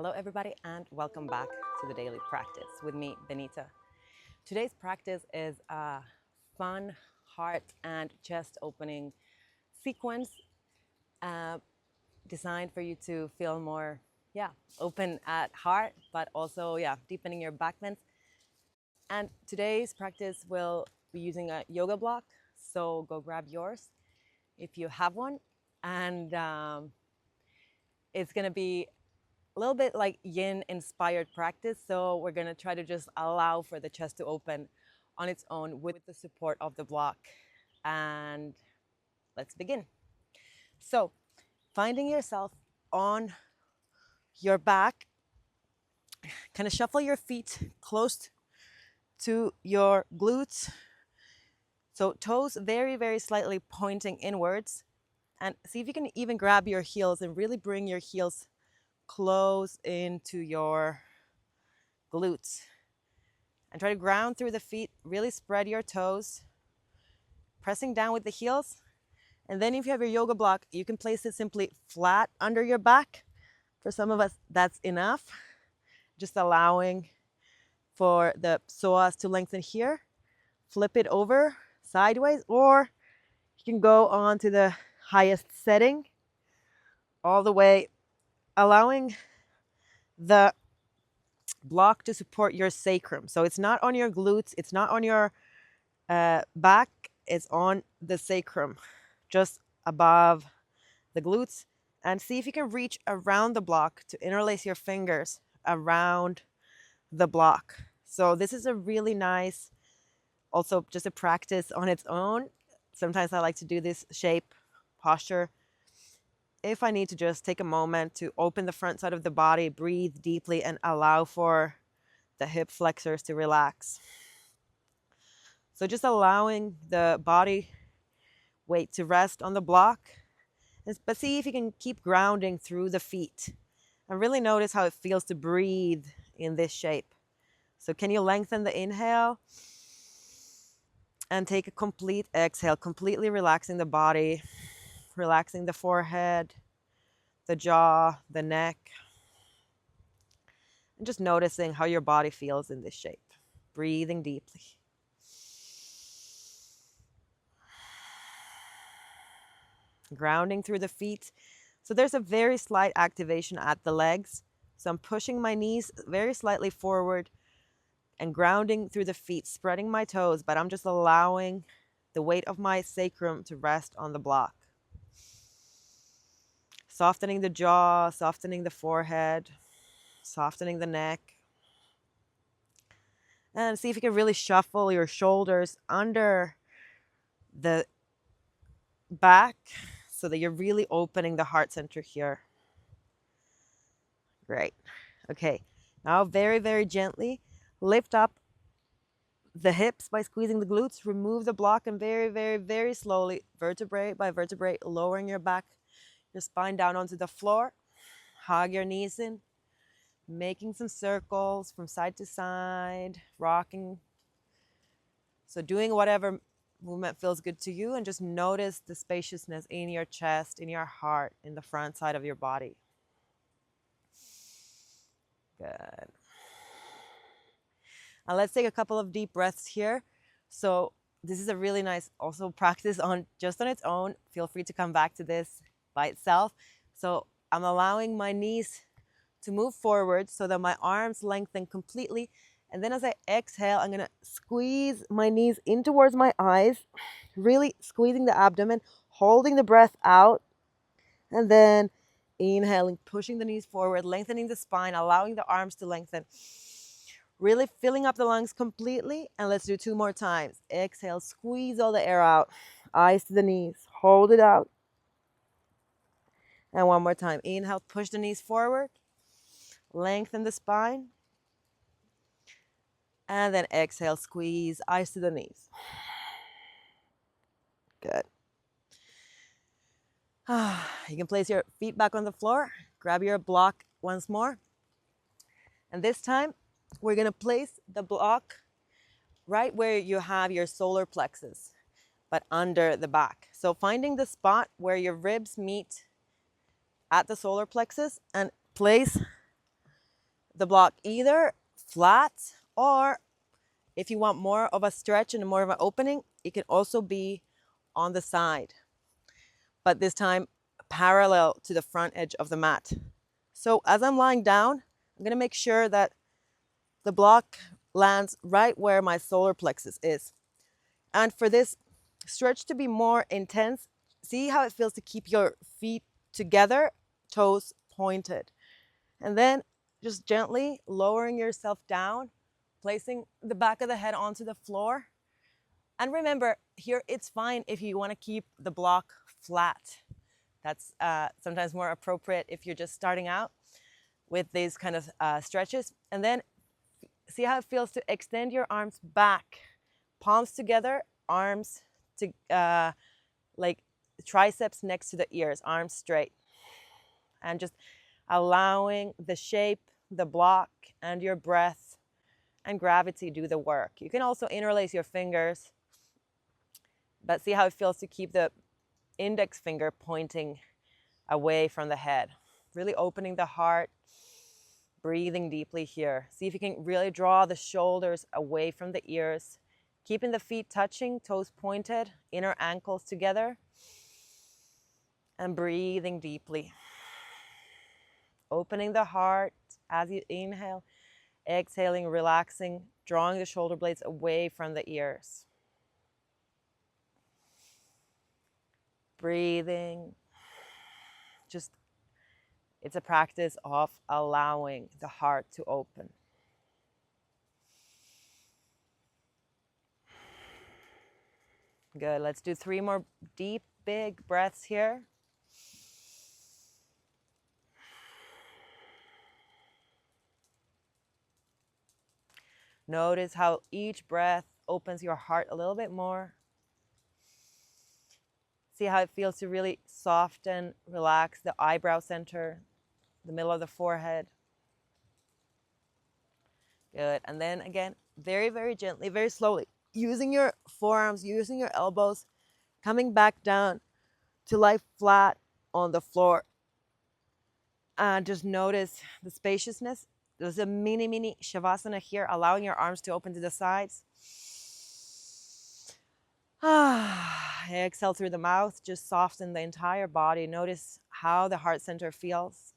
Hello everybody and welcome back to the daily practice with me, Benita. Today's practice is a fun heart and chest opening sequence designed for you to feel more open at heart, but also deepening your backbends. And today's practice will be using a yoga block, so go grab yours if you have one. And it's going to be a little bit like yin inspired practice. So we're going to try to just allow for the chest to open on its own with the support of the block. And let's begin. So finding yourself on your back, kind of shuffle your feet close to your glutes. So toes very, very slightly pointing inwards, and see if you can even grab your heels and really bring your heels close into your glutes. And try to ground through the feet, really spread your toes, pressing down with the heels. And then if you have your yoga block, you can place it simply flat under your back. For some of us, that's enough. Just allowing for the psoas to lengthen here. Flip it over sideways, or you can go on to the highest setting all the way, allowing the block to support your sacrum. So it's not on your glutes, it's not on your back, it's on the sacrum, just above the glutes. And see if you can reach around the block to interlace your fingers around the block. So this is a really nice, also just a practice on its own. Sometimes I like to do this shape posture if I need to just take a moment to open the front side of the body, breathe deeply, and allow for the hip flexors to relax. So just allowing the body weight to rest on the block, but see if you can keep grounding through the feet and really notice how it feels to breathe in this shape. So can you lengthen the inhale and take a complete exhale, completely relaxing the body, relaxing the forehead, the jaw, the neck, and just noticing how your body feels in this shape. Breathing deeply. Grounding through the feet. So there's a very slight activation at the legs. So I'm pushing my knees very slightly forward and grounding through the feet, spreading my toes, but I'm just allowing the weight of my sacrum to rest on the block. Softening the jaw, softening the forehead, softening the neck. And see if you can really shuffle your shoulders under the back so that you're really opening the heart center here. Great. Okay, now very, very gently lift up the hips by squeezing the glutes, remove the block, and very, very, very slowly, vertebrae by vertebrae, lowering your back, your spine down onto the floor. Hug your knees in, making some circles from side to side, rocking. So doing whatever movement feels good to you, and just notice the spaciousness in your chest, in your heart, in the front side of your body. Good. And let's take a couple of deep breaths here. So this is a really nice also practice on just on its own. Feel free to come back to this by itself. So I'm allowing my knees to move forward so that my arms lengthen completely. And then as I exhale, I'm going to squeeze my knees in towards my eyes, really squeezing the abdomen, holding the breath out, and then inhaling, pushing the knees forward, lengthening the spine, allowing the arms to lengthen. Really filling up the lungs completely. And let's do 2 more times. Exhale, squeeze all the air out. Eyes to the knees. Hold it out. And 1 more time. Inhale, push the knees forward. Lengthen the spine. And then exhale, squeeze, eyes to the knees. Good. You can place your feet back on the floor. Grab your block once more. And this time, we're going to place the block right where you have your solar plexus, but under the back. So finding the spot where your ribs meet at the solar plexus and place the block either flat, or if you want more of a stretch and more of an opening, it can also be on the side, but this time parallel to the front edge of the mat. So as I'm lying down, I'm going to make sure that the block lands right where my solar plexus is. And for this stretch to be more intense, see how it feels to keep your feet together, toes pointed. And then just gently lowering yourself down, placing the back of the head onto the floor. And remember, here it's fine if you want to keep the block flat. That's sometimes more appropriate if you're just starting out with these kind of stretches. And then see how it feels to extend your arms back, palms together, arms to like triceps next to the ears, arms straight. And just allowing the shape, the block, and your breath and gravity do the work. You can also interlace your fingers, but see how it feels to keep the index finger pointing away from the head. Really opening the heart, breathing deeply here. See if you can really draw the shoulders away from the ears, keeping the feet touching, toes pointed, inner ankles together, and breathing deeply. Opening the heart as you inhale, exhaling, relaxing, drawing the shoulder blades away from the ears. Breathing. Just, it's a practice of allowing the heart to open. Good. Let's do 3 more deep, big breaths here. Notice how each breath opens your heart a little bit more. See how it feels to really soften, relax the eyebrow center, the middle of the forehead. Good. And then again, very, very gently, very slowly, using your forearms, using your elbows, coming back down to lie flat on the floor. And just notice the spaciousness. There's a mini shavasana here, allowing your arms to open to the sides. Exhale through the mouth, just soften the entire body. Notice how the heart center feels.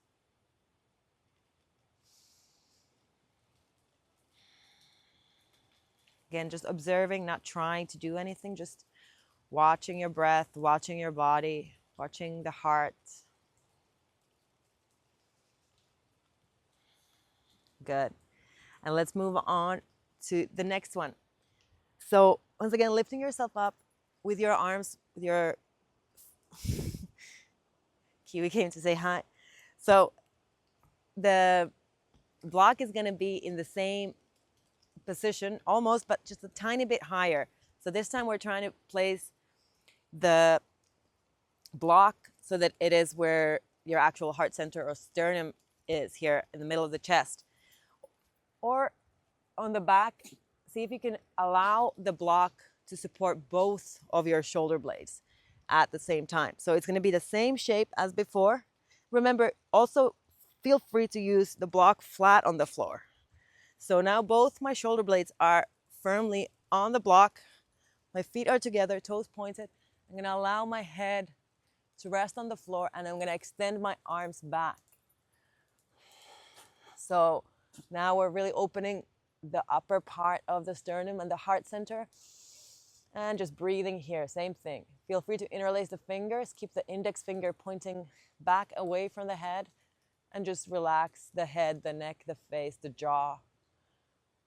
Again, just observing, not trying to do anything, just watching your breath, watching your body, watching the heart. Good. And let's move on to the next one. So once again, lifting yourself up with your arms, with your Kiwi came to say hi. So the block is going to be in the same position almost, but just a tiny bit higher. So this time we're trying to place the block so that it is where your actual heart center or sternum is, here in the middle of the chest. Or on the back, see if you can allow the block to support both of your shoulder blades at the same time. So it's going to be the same shape as before. Remember, also feel free to use the block flat on the floor. So now both my shoulder blades are firmly on the block. My feet are together, toes pointed. I'm going to allow my head to rest on the floor, and I'm going to extend my arms back. So now we're really opening the upper part of the sternum and the heart center. And just breathing here, same thing. Feel free to interlace the fingers, keep the index finger pointing back away from the head, and just relax the head, the neck, the face, the jaw.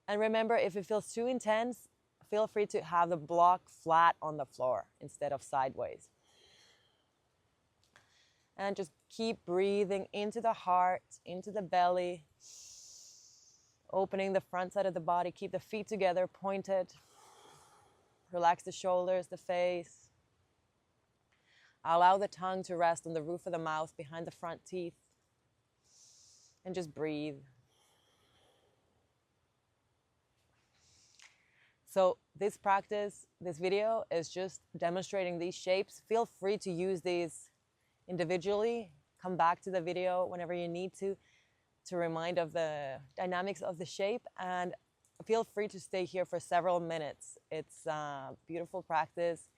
And remember, if it feels too intense, feel free to have the block flat on the floor instead of sideways. And just keep breathing into the heart, into the belly, opening the front side of the body. Keep the feet together, pointed. Relax the shoulders, the face. Allow the tongue to rest on the roof of the mouth behind the front teeth. And just breathe. So this practice, this video is just demonstrating these shapes. Feel free to use these individually. Come back to the video whenever you need to. to remind of the dynamics of the shape, and feel free to stay here for several minutes. It's a beautiful practice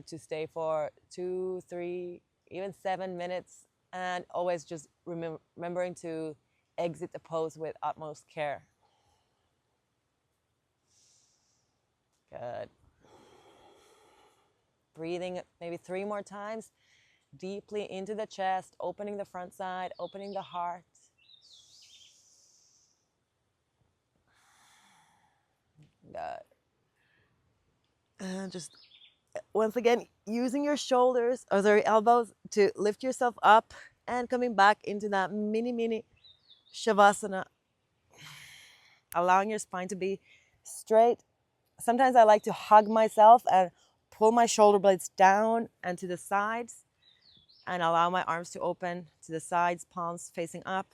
to stay for 2, 3, even 7 minutes, and always just remembering to exit the pose with utmost care. Good. Breathing maybe 3 more times, deeply into the chest, opening the front side, opening the heart. Good. And just once again, using your shoulders, or sorry, elbows to lift yourself up and coming back into that mini Shavasana. Allowing your spine to be straight. Sometimes I like to hug myself and pull my shoulder blades down and to the sides and allow my arms to open to the sides, palms facing up.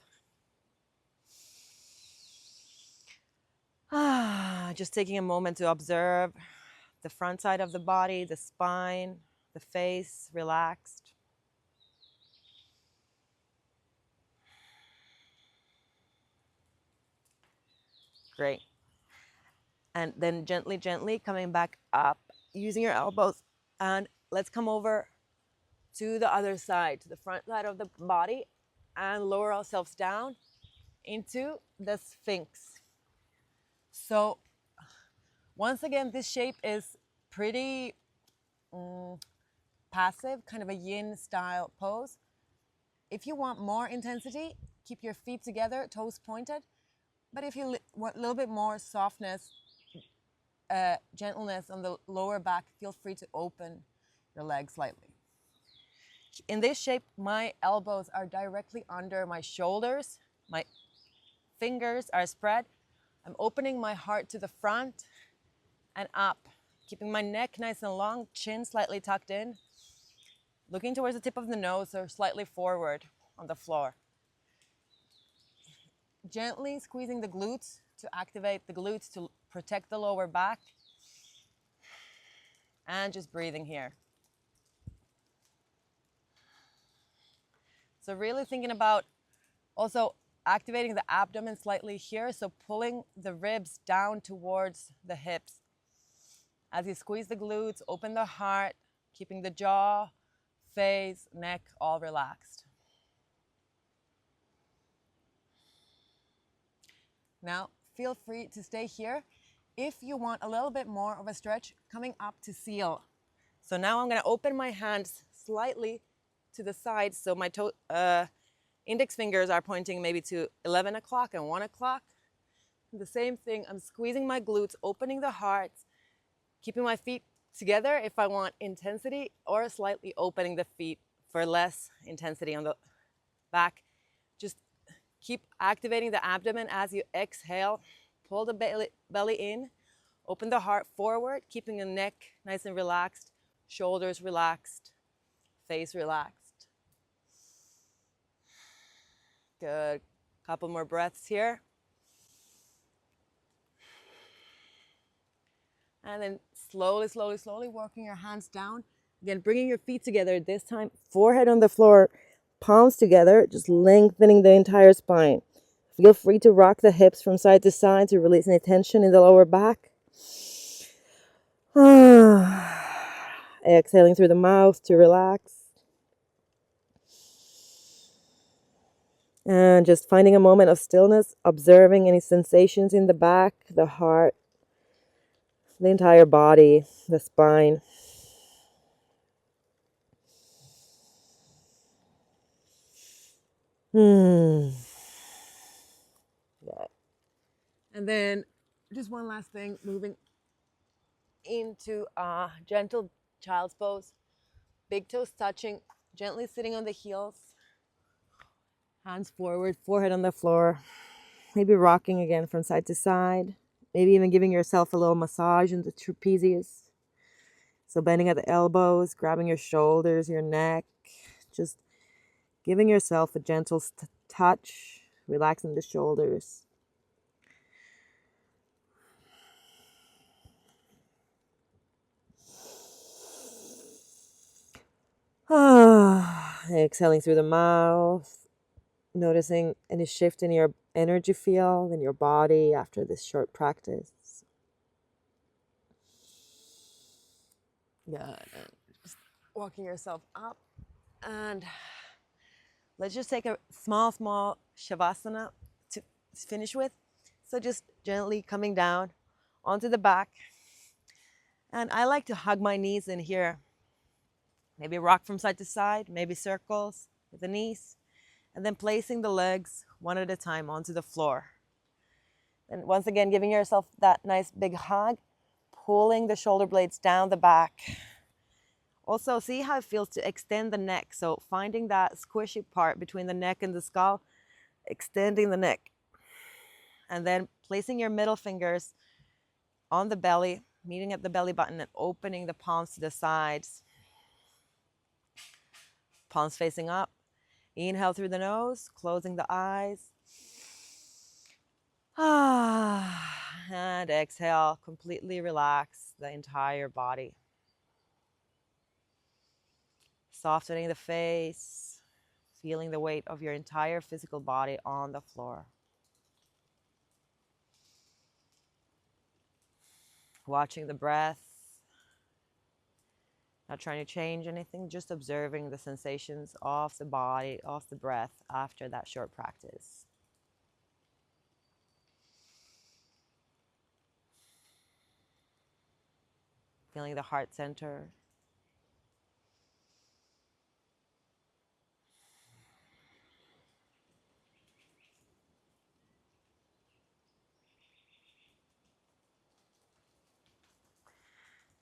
Just taking a moment to observe the front side of the body, the spine, the face, relaxed. Great. And then gently coming back up, using your elbows, and let's come over to the other side, to the front side of the body, and lower ourselves down into the Sphinx. So once again, this shape is pretty passive, kind of a yin style pose. If you want more intensity, keep your feet together, toes pointed. But if you want a little bit more softness, gentleness on the lower back, feel free to open your legs slightly. In this shape, my elbows are directly under my shoulders. My fingers are spread. I'm opening my heart to the front and up, keeping my neck nice and long, chin slightly tucked in, looking towards the tip of the nose or slightly forward on the floor. Gently squeezing the glutes to activate the glutes to protect the lower back. And just breathing here. So really thinking about also activating the abdomen slightly here. So pulling the ribs down towards the hips. As you squeeze the glutes, open the heart, keeping the jaw, face, neck all relaxed. Now, feel free to stay here. If you want a little bit more of a stretch, coming up to seal. So now I'm going to open my hands slightly to the side. So my index fingers are pointing maybe to 11 o'clock and 1 o'clock. The same thing, I'm squeezing my glutes, opening the heart, keeping my feet together if I want intensity, or slightly opening the feet for less intensity on the back. Just keep activating the abdomen as you exhale. Pull the belly in, open the heart forward, keeping the neck nice and relaxed, shoulders relaxed, face relaxed. Good. Couple more breaths here. And then slowly walking your hands down. Again, bringing your feet together, this time forehead on the floor, palms together, just lengthening the entire spine. Feel free to rock the hips from side to side to release any tension in the lower back. Exhaling through the mouth to relax. And just finding a moment of stillness, observing any sensations in the back, the heart, the entire body, the spine. Good. And then just one last thing, moving into a gentle child's pose. Big toes touching, gently sitting on the heels. Hands forward, forehead on the floor. Maybe rocking again from side to side. Maybe even giving yourself a little massage in the trapezius. So bending at the elbows, grabbing your shoulders, your neck. Just giving yourself a gentle touch, relaxing the shoulders. Exhaling through the mouth. noticing any shift in your energy field, in your body after this short practice. Good. And just walking yourself up. And let's just take a small shavasana to finish with. So just gently coming down onto the back. And I like to hug my knees in here. Maybe rock from side to side, maybe circles with the knees. And then placing the legs one at a time onto the floor. And once again, giving yourself that nice big hug, pulling the shoulder blades down the back. Also, see how it feels to extend the neck. So finding that squishy part between the neck and the skull, extending the neck. And then placing your middle fingers on the belly, meeting at the belly button and opening the palms to the sides. Palms facing up. Inhale through the nose, closing the eyes. And exhale, completely relax the entire body. Softening the face, feeling the weight of your entire physical body on the floor. Watching the breath, not trying to change anything, just observing the sensations of the body, of the breath after that short practice. Feeling the heart center.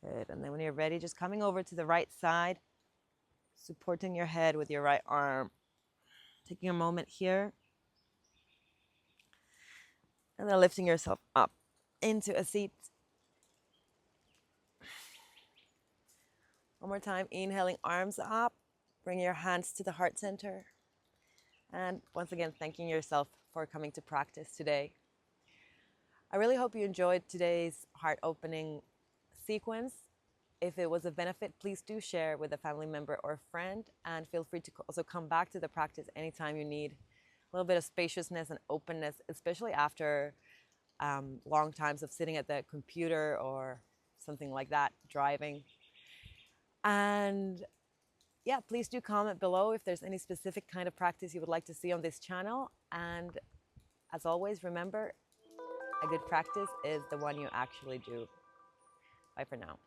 Good. And then when you're ready, just coming over to the right side, supporting your head with your right arm. Taking a moment here. And then lifting yourself up into a seat. One more time, inhaling, arms up. Bring your hands to the heart center. And once again, thanking yourself for coming to practice today. I really hope you enjoyed today's heart opening sequence. If it was of benefit, please do share with a family member or friend, and feel free to also come back to the practice anytime you need a little bit of spaciousness and openness, especially after long times of sitting at the computer or something like that, driving. And yeah, please do comment below if there's any specific kind of practice you would like to see on this channel. And as always, remember, a good practice is the one you actually do. Bye for now.